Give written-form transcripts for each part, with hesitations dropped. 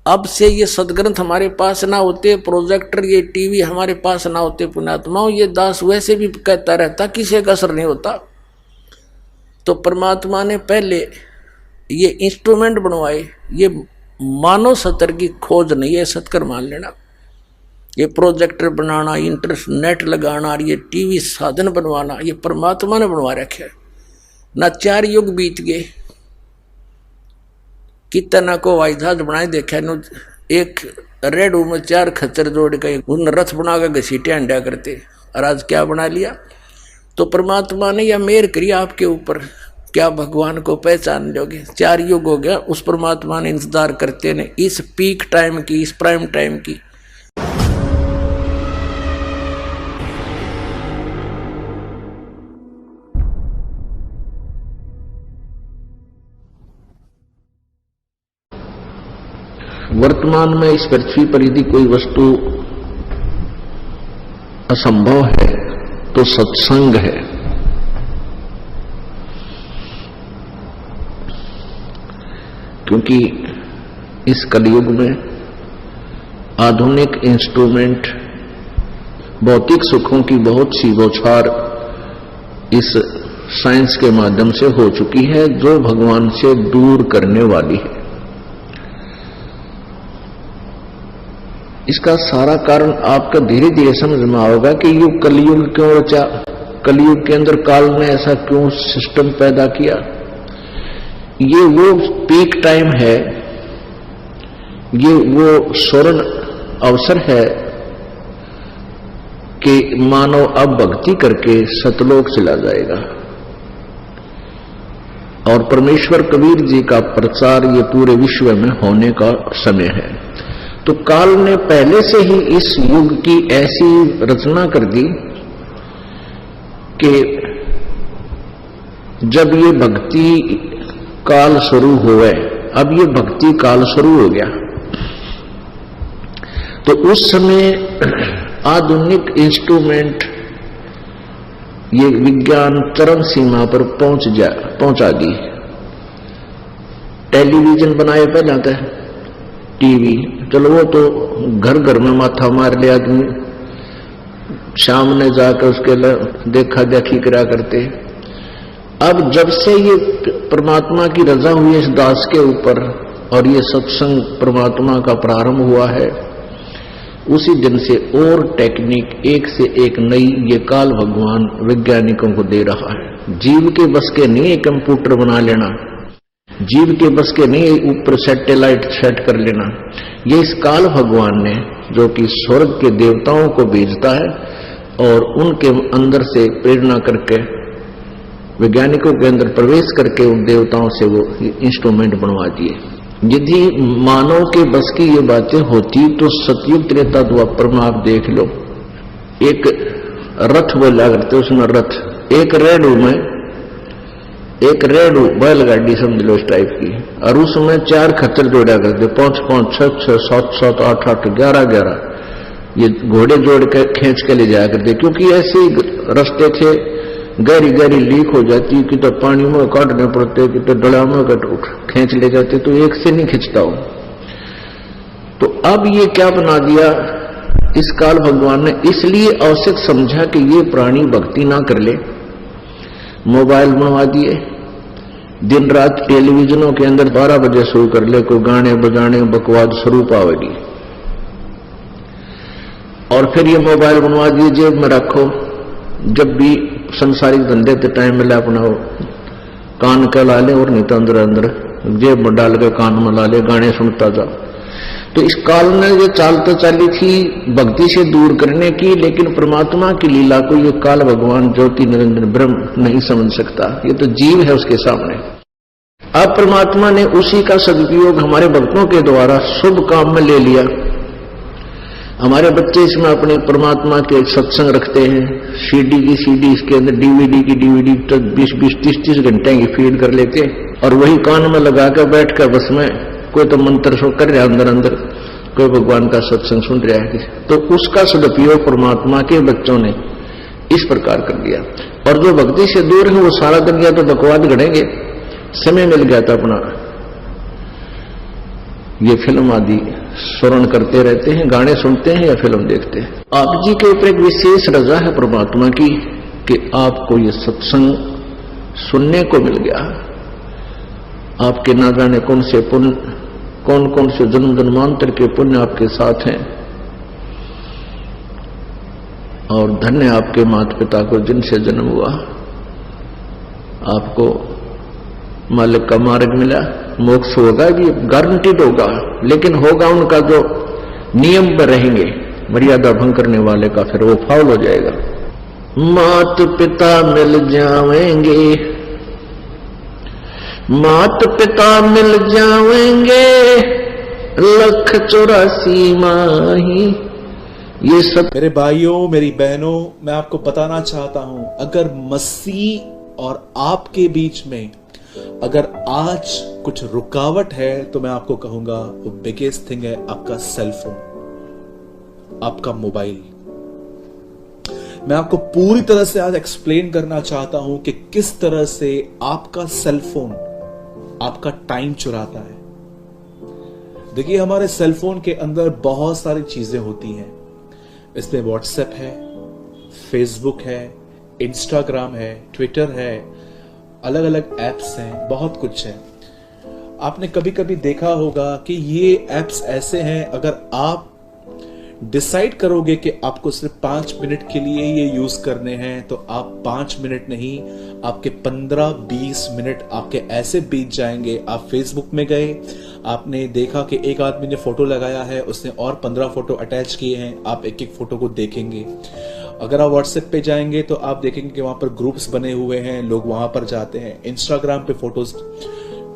अब से ये सदग्रंथ हमारे पास ना होते, प्रोजेक्टर ये टीवी हमारे पास ना होते पुण्यात्माओं, ये दास वैसे भी कहता रहता, किसी का असर नहीं होता। तो परमात्मा ने पहले ये इंस्ट्रूमेंट बनवाए, ये मानव सतर की खोज नहीं है, सतकर मान लेना। ये प्रोजेक्टर बनाना, इंटरनेट लगाना और ये टीवी साधन बनवाना, ये परमात्मा ने बनवा रखे है ना। 4 युग बीत गए, कितना को हवाई जहाज बनाए देखा न, एक रेडू में 4 खच्चर जोड़ के उन रथ बना के घसीटे अंडा करते, और आज क्या बना लिया। तो परमात्मा ने यह मेहर करी आपके ऊपर, क्या भगवान को पहचान लोगे। 4 युग हो गया, उस परमात्मा ने इंतजार करते ने, इस पीक टाइम की, इस प्राइम टाइम की। वर्तमान में इस पृथ्वी पर यदि कोई वस्तु असंभव है तो सत्संग है। क्योंकि इस कलयुग में आधुनिक इंस्ट्रूमेंट, भौतिक सुखों की बहुत सी बौछार इस साइंस के माध्यम से हो चुकी है, जो भगवान से दूर करने वाली है। इसका सारा कारण आपका धीरे धीरे समझ में आएगा कि युग कलयुग क्यों रचा, कलयुग के अंदर काल ने ऐसा क्यों सिस्टम पैदा किया। ये वो पीक टाइम है, ये वो स्वर्ण अवसर है कि मानव अब भक्ति करके सतलोक चला जाएगा। और परमेश्वर कबीर जी का प्रचार ये पूरे विश्व में होने का समय है। तो काल ने पहले से ही इस युग की ऐसी रचना कर दी कि जब ये भक्ति काल शुरू हुए, अब ये भक्ति काल शुरू हो गया, तो उस समय आधुनिक इंस्ट्रूमेंट, ये विज्ञान चरम सीमा पर पहुंचा दी। टेलीविजन बनाए पहले था, टीवी, चलो वो तो घर घर में माथा मार ले आदमी, सामने जाकर उसके देखा देखी करा करते। अब जब से ये परमात्मा की रजा हुई है इस दास के ऊपर, और ये सत्संग परमात्मा का प्रारंभ हुआ है, उसी दिन से और टेक्निक एक से एक नई ये काल भगवान वैज्ञानिकों को दे रहा है। जीव के बस के नहीं है कंप्यूटर बना लेना, जीव के बस के नहीं ऊपर सैटेलाइट सेट कर लेना। ये इस काल भगवान ने, जो कि स्वर्ग के देवताओं को भेजता है और उनके अंदर से प्रेरणा करके वैज्ञानिकों के अंदर प्रवेश करके उन देवताओं से वो इंस्ट्रूमेंट बनवा दिए। यदि मानव के बस की ये बातें होती तो सतयुग त्रेता द्वापर में आप देख लो, एक रथ बोला करते, उसमें रथ, एक रेडू में, एक रेडू बैलगाड़ी समझ लो इस टाइप की, और उसमें 4 खच्चर जोड़ा करते, 5 5 6 6 7 7 8 8 11 11 ये घोड़े जोड़ के खींच के ले जाया करते। क्योंकि ऐसे रास्ते थे, गहरी गहरी लीक हो जाती, कि तो पानी में काटने पड़ते, कि तो डला में खींच ले जाते, तो एक से नहीं खींचता हो। तो अब ये क्या बना दिया इस काल भगवान ने, इसलिए आवश्यक समझा कि ये प्राणी भक्ति ना कर ले, मोबाइल बनवा दिए, दिन रात टेलीविजनों के अंदर 12 बजे शुरू कर ले, कोई गाने बजाने बकवाद शुरू पावेगी। और फिर ये मोबाइल बनवा दिए, जेब में रखो, जब भी संसारिक धंधे के टाइम मिला अपना कान का ला ले, और नहीं तो अंदर अंदर जेब में डाल के कान में ला ले, गाने सुनता जा। तो इस काल ने जो चाल तो चाली थी भक्ति से दूर करने की, लेकिन परमात्मा की लीला को ये काल भगवान ज्योति निरंजन ब्रह्म नहीं समझ सकता, ये तो जीव है उसके सामने। अब परमात्मा ने उसी का सदुपयोग हमारे भक्तों के द्वारा शुभ काम में ले लिया। हमारे बच्चे इसमें अपने परमात्मा के सत्संग रखते हैं, सीडी की सीडी, इसके अंदर डीवीडी की डीवीडी, तो 20-20 30-30 घंटे की फीड कर लेते हैं, और वही कान में लगा कर बैठ कर बस में कोई तो मंत्र शो कर रहा है अंदर अंदर, कोई भगवान का सत्संग सुन रहा है। तो उसका सदुपयोग परमात्मा के बच्चों ने इस प्रकार कर दिया। और जो भक्ति से दूर है वो सारा दिन या तो बकवाद गढ़ेंगे, समय मिल गया था अपना ये फिल्म आदि स्मरण करते रहते हैं, गाने सुनते हैं या फिल्म देखते हैं। आप जी के ऊपर एक विशेष रजा है परमात्मा की कि आपको ये सत्संग सुनने को मिल गया। आपके ना जाने कौन से पुण्य, कौन कौन से जन्म जन्मांतर के पुण्य आपके साथ हैं, और धन्य आपके माता पिता को जिनसे जन्म हुआ। आपको मालिक का मार्ग मिला, मोक्ष होगा भी गारंटीड होगा, लेकिन होगा उनका जो नियम पर रहेंगे, मर्यादा भंग करने वाले का फिर वो फाउल हो जाएगा। मात पिता मिल जाएंगे, मात पिता मिल जाएंगे, 184 माही। ये सब मेरे भाइयों, मेरी बहनों, मैं आपको बताना चाहता हूं, अगर मसीह और आपके बीच में अगर आज कुछ रुकावट है तो मैं आपको कहूंगा वो बिगेस्ट थिंग है आपका सेलफोन, आपका मोबाइल। मैं आपको पूरी तरह से आज एक्सप्लेन करना चाहता हूं कि किस तरह से आपका सेलफोन आपका टाइम चुराता है। देखिए, हमारे सेलफोन के अंदर बहुत सारी चीजें होती हैं। इसमें व्हाट्सएप है, फेसबुक है, इंस्टाग्राम है, ट्विटर है, अलग अलग एप्स हैं, बहुत कुछ है। आपने कभी कभी देखा होगा कि ये एप्स ऐसे हैं, अगर आप डिसाइड करोगे कि आपको सिर्फ 5 मिनट के लिए ये यूज करने हैं तो आप 5 मिनट नहीं, आपके 15-20 मिनट आपके ऐसे बीत जाएंगे। आप फेसबुक में गए, आपने देखा कि एक आदमी ने फोटो लगाया है, उसने और 15 फोटो अटैच किए हैं, आप एक एक फोटो को देखेंगे। अगर आप व्हाट्सएप पे जाएंगे तो आप देखेंगे कि वहां पर ग्रुप्स बने हुए हैं, लोग वहां पर जाते हैं, इंस्टाग्राम पे फोटोज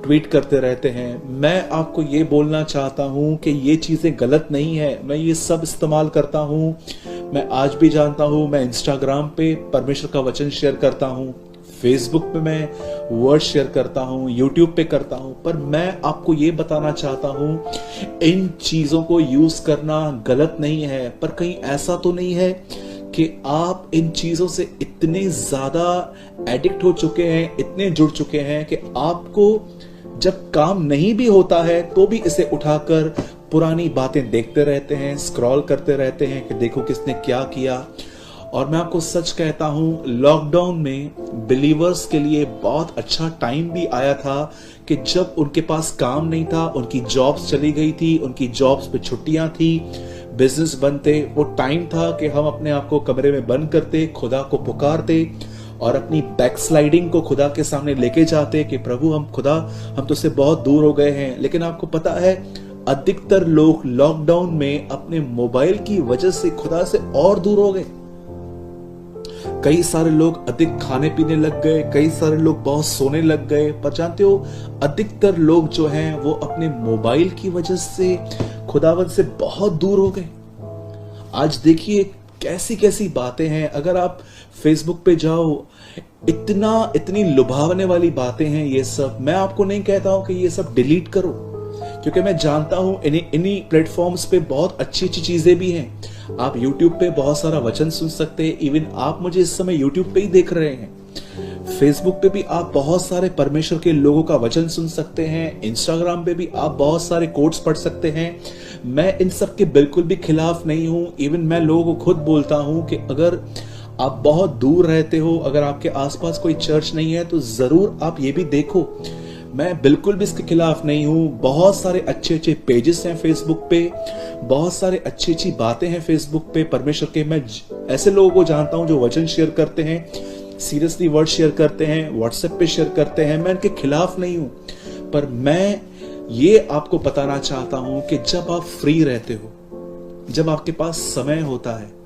ट्वीट करते रहते हैं। मैं आपको ये बोलना चाहता हूं कि ये चीजें गलत नहीं है, मैं ये सब इस्तेमाल करता हूं। मैं आज भी जानता हूं, मैं इंस्टाग्राम पे परमेश्वर का वचन शेयर करता हूं, फेसबुक पे मैं वर्ड शेयर करता हूं, यूट्यूब पे करता हूं, पर मैं आपको ये बताना चाहता हूं इन चीजों को यूज करना गलत नहीं है। पर कहीं ऐसा तो नहीं है कि आप इन चीजों से इतने ज्यादा एडिक्ट हो चुके हैं, इतने जुड़ चुके हैं कि आपको जब काम नहीं भी होता है तो भी इसे उठाकर पुरानी बातें देखते रहते हैं, स्क्रॉल करते रहते हैं कि देखो किसने क्या किया। और मैं आपको सच कहता हूं, लॉकडाउन में बिलीवर्स के लिए बहुत अच्छा टाइम भी आया था कि जब उनके पास काम नहीं था, उनकी जॉब्स चली गई थी, उनकी जॉब्स पे छुट्टियां थी, बिजनेस बंद थे। वो टाइम था कि हम अपने आप को कमरे में बंद करते, खुदा को पुकारते और अपनी बैकस्लाइडिंग को खुदा के सामने लेके जाते कि प्रभु हम तुझसे बहुत दूर हो गए हैं। लेकिन आपको पता है, अधिकतर लोग लॉकडाउन में अपने मोबाइल की वजह से खुदा से और दूर हो गए। कई सारे लोग अधिक खाने पीने लग गए, कई सारे लोग बहुत सोने लग गए, पर जानते हो अधिकतर लोग जो हैं वो अपने मोबाइल की वजह से खुदावन से बहुत दूर हो गए। आज देखिए कैसी कैसी बातें हैं, अगर आप फेसबुक पे जाओ, इतनी लुभावने वाली बातें हैं ये सब। मैं आपको नहीं कहता हूं कि ये सब डिलीट करो, क्योंकि मैं जानता हूं इन्हीं प्लेटफॉर्म्स पे बहुत अच्छी अच्छी चीजें भी हैं। आप यूट्यूब पे बहुत सारा वचन सुन सकते हैं, इवन आप मुझे इस समय यूट्यूब पे ही देख रहे हैं। फेसबुक पे भी आप बहुत सारे परमेश्वर के लोगों का वचन सुन सकते हैं, इंस्टाग्राम पे भी आप बहुत सारे कोट्स पढ़ सकते हैं। मैं इन सब के बिल्कुल भी खिलाफ नहीं हूं। इवन मैं लोगों को खुद बोलता हूं कि अगर आप बहुत दूर रहते हो, अगर आपके आसपास कोई चर्च नहीं है, तो जरूर आप ये भी देखो। मैं बिल्कुल भी इसके खिलाफ नहीं हूं। बहुत सारे अच्छे अच्छे पेजेस हैं फेसबुक पे, बहुत सारे अच्छी अच्छी बातें हैं फेसबुक पे परमेश्वर के। मैं ऐसे लोगों को जानता हूं जो वचन शेयर करते हैं, सीरियसली वर्ड शेयर करते हैं, व्हाट्सएप पे शेयर करते हैं। मैं इनके खिलाफ नहीं हूं, पर मैं ये आपको बताना चाहता हूं कि जब आप फ्री रहते हो, जब आपके पास समय होता है,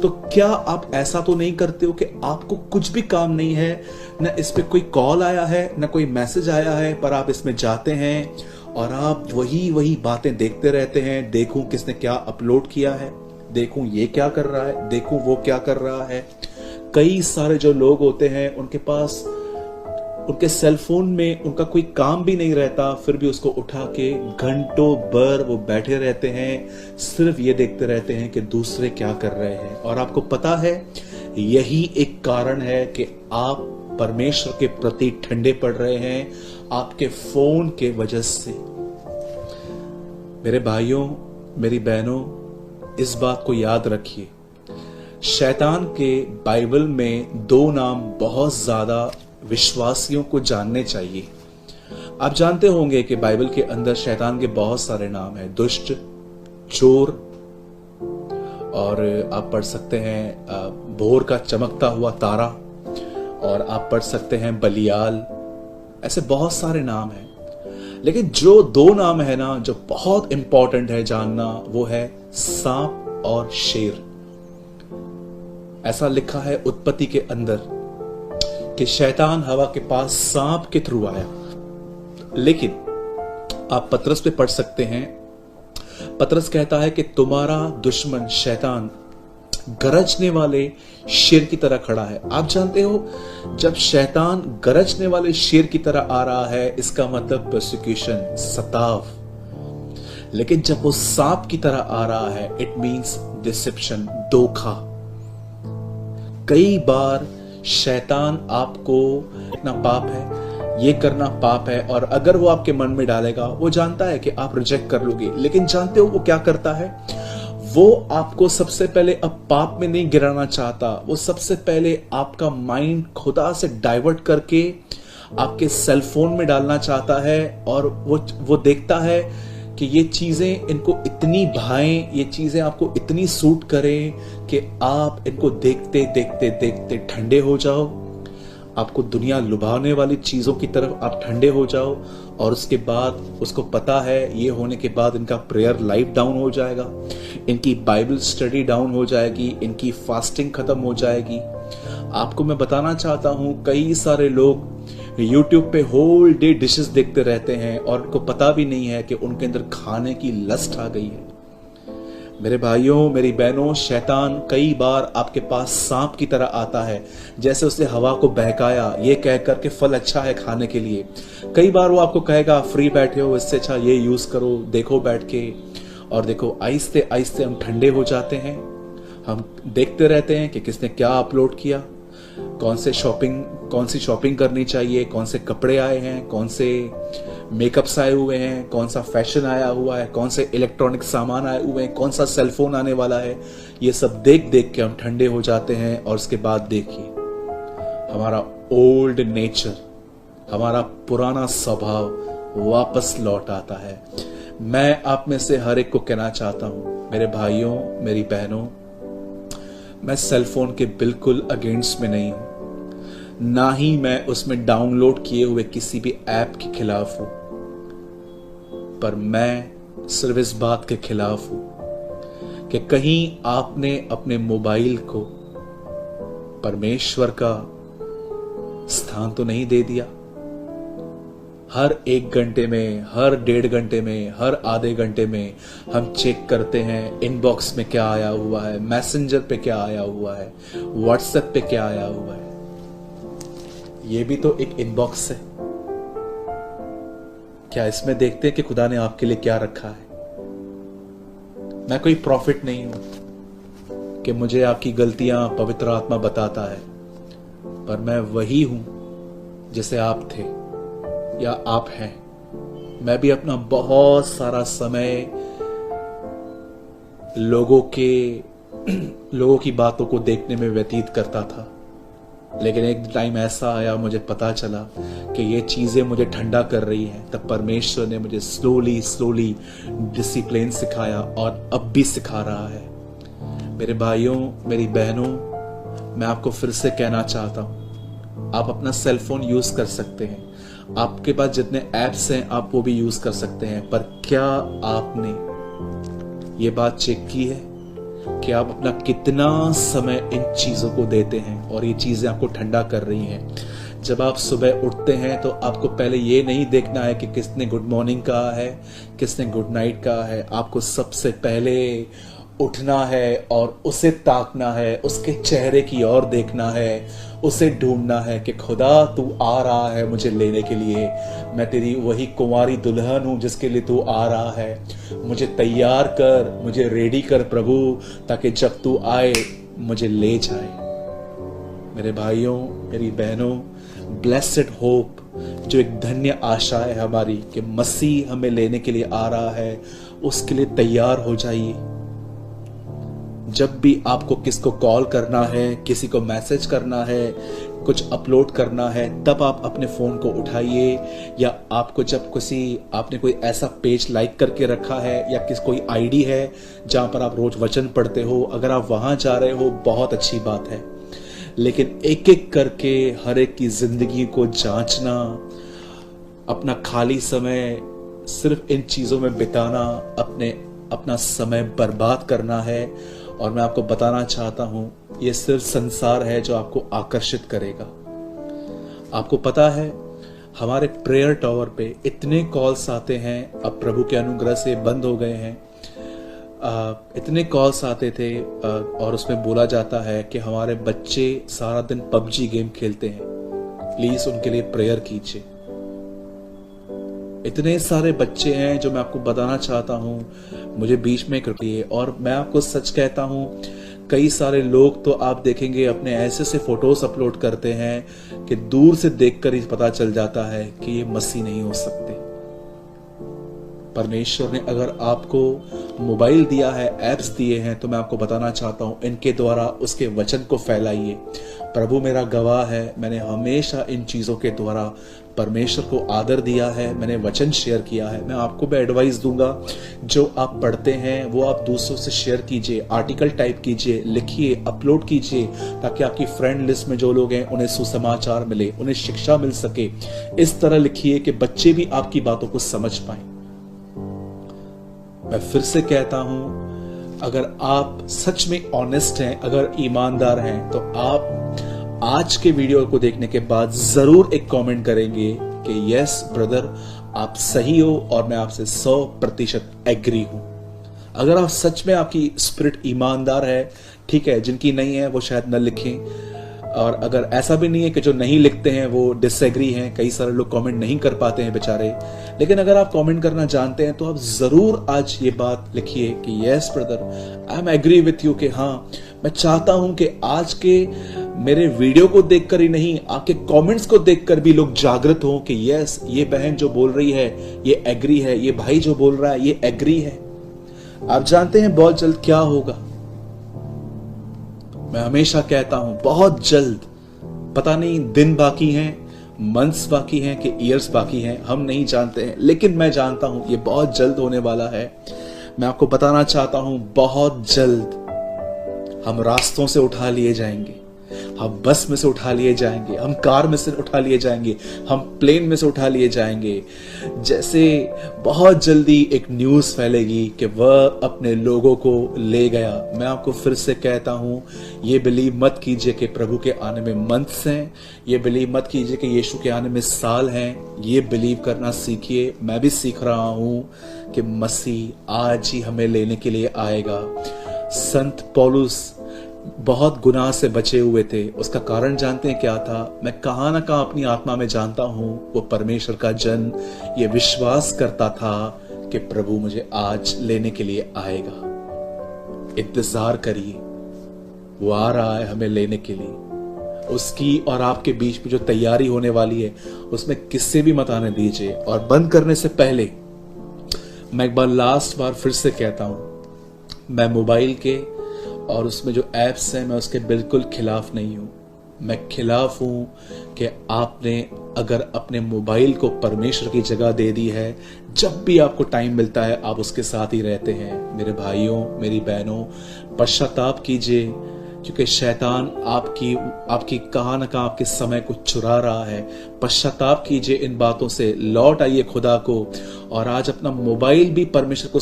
तो क्या आप ऐसा तो नहीं करते हो कि आपको कुछ भी काम नहीं है, न इस पे कोई कॉल आया है, न कोई मैसेज आया है, पर आप इसमें जाते हैं और आप वही बातें देखते रहते हैं। देखूं किसने क्या अपलोड किया है, देखूं ये क्या कर रहा है, देखूं वो क्या कर रहा है। कई सारे जो लोग होते हैं उनके पास उनके सेलफोन में उनका कोई काम भी नहीं रहता, फिर भी उसको उठा के घंटों भर वो बैठे रहते हैं, सिर्फ ये देखते रहते हैं कि दूसरे क्या कर रहे हैं। और आपको पता है, यही एक कारण है कि आप परमेश्वर के प्रति ठंडे पड़ रहे हैं, आपके फोन के वजह से। मेरे भाइयों, मेरी बहनों, इस बात को याद रखिए, शैतान के बाइबल में 2 नाम बहुत ज्यादा विश्वासियों को जानने चाहिए। आप जानते होंगे कि बाइबल के अंदर शैतान के बहुत सारे नाम हैं, दुष्ट, चोर, और आप पढ़ सकते हैं भोर का चमकता हुआ तारा, और आप पढ़ सकते हैं बलियाल। ऐसे बहुत सारे नाम हैं, लेकिन जो 2 नाम है ना, जो बहुत इंपॉर्टेंट है जानना, वो है सांप और शेर। ऐसा लिखा है उत्पत्ति के अंदर कि शैतान हवा के पास सांप के थ्रू आया, लेकिन आप पतरस पे पढ़ सकते हैं, पतरस कहता है कि तुम्हारा दुश्मन शैतान गरजने वाले शेर की तरह खड़ा है। आप जानते हो, जब शैतान गरजने वाले शेर की तरह आ रहा है, इसका मतलब प्रोसिक्यूशन, सताव। लेकिन जब वो सांप की तरह आ रहा है, इट मींस डिसेप्शन, धोखा। कई बार शैतान आपको इतना पाप है, ये करना पाप है, और अगर वो आपके मन में डालेगा, वो जानता है कि आप रिजेक्ट कर लोगे, लेकिन जानते हो वो क्या करता है? वो आपको सबसे पहले अब पाप में नहीं गिराना चाहता, वो सबसे पहले आपका माइंड खुदा से डाइवर्ट करके आपके सेल फोन में डालना चाहता है, और वो देखता है कि ये चीजें इनको इतनी भाएं, ये चीजें आपको इतनी सूट करें कि आप इनको देखते देखते देखते ठंडे हो जाओ, आपको दुनिया लुभाने वाली चीजों की तरफ आप ठंडे हो जाओ, और उसके बाद उसको पता है ये होने के बाद इनका प्रेयर लाइफ डाउन हो जाएगा, इनकी बाइबल स्टडी डाउन हो जाएगी, इनकी फास्टिंग खत्म हो जाएगी। आपको मैं बताना चाहता हूं, कई सारे लोग YouTube पे होल डे डिशेस देखते रहते हैं और उनको पता भी नहीं है कि उनके अंदर खाने की लस्ट आ गई है। मेरे भाइयों, मेरी बहनों, शैतान कई बार आपके पास सांप की तरह आता है, जैसे उसने हवा को बहकाया ये कह कर के फल अच्छा है खाने के लिए। कई बार वो आपको कहेगा फ्री बैठे हो, इससे अच्छा ये यूज करो, देखो बैठ के, और देखो आहिस्ते आहिस्ते हम ठंडे हो जाते हैं। हम देखते रहते हैं कि किसने क्या अपलोड किया, कौन सी शॉपिंग करनी चाहिए, कौन से कपड़े आए हैं, कौन से मेकअप्स आए हुए हैं, कौन सा फैशन आया हुआ है, कौन से इलेक्ट्रॉनिक सामान आए हुए हैं, कौन सा सेलफोन आने वाला है। ये सब देख देख के हम ठंडे हो जाते हैं, और उसके बाद देखिए हमारा ओल्ड नेचर, हमारा पुराना स्वभाव वापस लौट आता है। मैं आप में से हर एक को कहना चाहता हूं, मेरे भाइयों, मेरी बहनों, मैं सेलफोन के बिल्कुल अगेंस्ट में नहीं हूं, ना ही मैं उसमें डाउनलोड किए हुए किसी भी ऐप के खिलाफ हूं, पर मैं सिर्फ इस बात के खिलाफ हूं कि कहीं आपने अपने मोबाइल को परमेश्वर का स्थान तो नहीं दे दिया। हर 1 घंटे में, हर 1.5 घंटे में, हर आधे घंटे में हम चेक करते हैं इनबॉक्स में क्या आया हुआ है, मैसेंजर पे क्या आया हुआ है, व्हाट्सएप पे क्या आया हुआ है। ये भी तो एक इनबॉक्स है। क्या इसमें देखते हैं कि खुदा ने आपके लिए क्या रखा है? मैं कोई प्रॉफिट नहीं हूं कि मुझे आपकी गलतियां पवित्र आत्मा बताता है, पर मैं वही हूं जैसे आप थे या आप हैं। मैं भी अपना बहुत सारा समय लोगों की बातों को देखने में व्यतीत करता था, लेकिन एक टाइम ऐसा आया, मुझे पता चला कि ये चीजें मुझे ठंडा कर रही हैं। तब परमेश्वर ने मुझे स्लोली डिसिप्लिन सिखाया, और अब भी सिखा रहा है। मेरे भाइयों, मेरी बहनों, मैं आपको फिर से कहना चाहता हूं, आप अपना सेलफोन यूज कर सकते हैं, आपके पास जितने ऐप्स हैं आप वो भी यूज कर सकते हैं, पर क्या आपने ये बात चेक की है कि आप अपना कितना समय इन चीजों को देते हैं, और ये चीजें आपको ठंडा कर रही हैं? जब आप सुबह उठते हैं तो आपको पहले ये नहीं देखना है कि किसने गुड मॉर्निंग कहा है, किसने गुड नाइट कहा है। आपको सबसे पहले उठना है और उसे ताकना है, उसके चेहरे की ओर देखना है, उसे ढूंढना है कि खुदा तू आ रहा है मुझे लेने के लिए, मैं तेरी वही कुंवारी दुल्हन हूं जिसके लिए तू आ रहा है। मुझे तैयार कर, मुझे रेडी कर प्रभु, ताकि जब तू आए मुझे ले जाए। मेरे भाइयों, मेरी बहनों, ब्लेसेड होप, जो एक धन्य आशा है हमारी कि मसीह हमें लेने के लिए आ रहा है, उसके लिए तैयार हो जाइए। जब भी आपको किसको कॉल करना है, किसी को मैसेज करना है, कुछ अपलोड करना है, तब आप अपने फोन को उठाइए। या आपको जब आपने कोई ऐसा पेज लाइक करके रखा है या कोई आईडी है जहां पर आप रोज वचन पढ़ते हो, अगर आप वहां जा रहे हो बहुत अच्छी बात है, लेकिन एक एक करके हर एक की जिंदगी को जांचना, अपना खाली समय सिर्फ इन चीजों में बिताना, अपना समय बर्बाद करना है। और मैं आपको बताना चाहता हूं, यह सिर्फ संसार है जो आपको आकर्षित करेगा। आपको पता है, हमारे प्रेयर टावर पे इतने कॉल्स आते हैं, अब प्रभु के अनुग्रह से बंद हो गए हैं। इतने कॉल्स आते थे और उसमें बोला जाता है कि हमारे बच्चे सारा दिन पबजी गेम खेलते हैं, प्लीज उनके लिए प्रेयर कीजिए। इतने सारे बच्चे हैं जो मैं आपको बताना चाहता हूं, मुझे बीच में कटिए। और मैं आपको सच कहता हूं, कई सारे लोग तो आप देखेंगे अपने ऐसे फोटोज अपलोड करते हैं कि दूर से देखकर ही पता चल जाता है कि ये मसीह नहीं हो सकते। परमेश्वर ने अगर आपको मोबाइल दिया है, एप्स दिए हैं, तो मैं आपको बताना चाहता हूं, इनके द्वारा उसके वचन को फैलाइए। प्रभु मेरा गवाह है, मैंने हमेशा इन चीजों के द्वारा परमेश्वर को आदर दिया है, मैंने वचन शेयर किया है। मैं आपको भी एडवाइस दूंगा, जो आप पढ़ते हैं वो आप दूसरों से शेयर कीजिए, आर्टिकल टाइप कीजिए, लिखिए, अपलोड कीजिए, ताकि आपकी फ्रेंड लिस्ट में जो लोग हैं उन्हें सुसमाचार मिले, उन्हें शिक्षा मिल सके। इस तरह लिखिए कि बच्चे भी आपकी बातों को समझ पाए। मैं फिर से कहता हूं, अगर आप सच में ऑनेस्ट हैं, अगर ईमानदार हैं, तो आप आज के वीडियो को देखने के बाद जरूर एक कमेंट करेंगे कि यस ब्रदर, आप सही हो और मैं आपसे 100% एग्री हूं। अगर आप सच में, आपकी स्पिरिट ईमानदार है, ठीक है, जिनकी नहीं है वो शायद न लिखें। और अगर ऐसा भी नहीं है कि जो नहीं लिखते हैं वो डिसएग्री हैं, कई सारे लोग कमेंट नहीं कर पाते हैं बेचारे, लेकिन अगर आप कमेंट करना जानते हैं तो आप जरूर आज ये बात लिखिए कि yes brother, I am agree with you, कि हाँ, मैं चाहता हूं कि आज के मेरे वीडियो को देखकर ही नहीं, आपके कमेंट्स को देखकर भी लोग जागृत हों कि यस, ये बहन जो बोल रही है ये एग्री है, ये भाई जो बोल रहा है ये एग्री है। आप जानते हैं बहुत जल्द क्या होगा? मैं हमेशा कहता हूं बहुत जल्द, पता नहीं दिन बाकी हैं, मंथ्स बाकी हैं कि ईयर्स बाकी हैं, हम नहीं जानते हैं, लेकिन मैं जानता हूं ये बहुत जल्द होने वाला है। मैं आपको बताना चाहता हूं, बहुत जल्द हम रास्तों से उठा लिए जाएंगे, हम बस में से उठा लिए जाएंगे, हम कार में से उठा लिए जाएंगे, हम प्लेन में से उठा लिए जाएंगे। जैसे बहुत जल्दी एक न्यूज़ फैलेगी कि वह अपने लोगों को ले गया। मैं आपको फिर से कहता हूं, ये बिलीव मत कीजिए कि प्रभु के आने में मंथ्स हैं, ये बिलीव मत कीजिए कि यीशु के आने में साल हैं। ये बिलीव करना सीखिए। मैं भी सीख रहा हूं कि मसीह आज ही हमें लेने के लिए आएगा। संत पौलुस बहुत गुनाह से बचे हुए थे, उसका कारण जानते हैं क्या था? मैं कहां ना कहां अपनी आत्मा में जानता हूं, वो परमेश्वर का जन ये विश्वास करता था कि प्रभु मुझे आज लेने के लिए आएगा। इंतजार करिए, वो आ रहा है हमें लेने के लिए। उसकी और आपके बीच में जो तैयारी होने वाली है, उसमें किससे भी मत आने दीजिए। और बंद करने से पहले मैं एक बार लास्ट बार फिर से कहता हूं, मैं मोबाइल के और उसमें जो एप्स हैं, मैं उसके बिल्कुल खिलाफ नहीं हूं। मैं खिलाफ हूं कि आपने अगर अपने मोबाइल को परमेश्वर की जगह दे दी है, जब भी आपको टाइम मिलता है आप उसके साथ ही रहते हैं। मेरे भाइयों, मेरी बहनों, पश्चाताप कीजिए, क्योंकि शैतान आपकी कहां ना कहां आपके समय को चुरा रहा है। पश्चाताप कीजिए इन बातों से, लौट आइए खुदा को, और आज अपना मोबाइल भी परमेश्वर को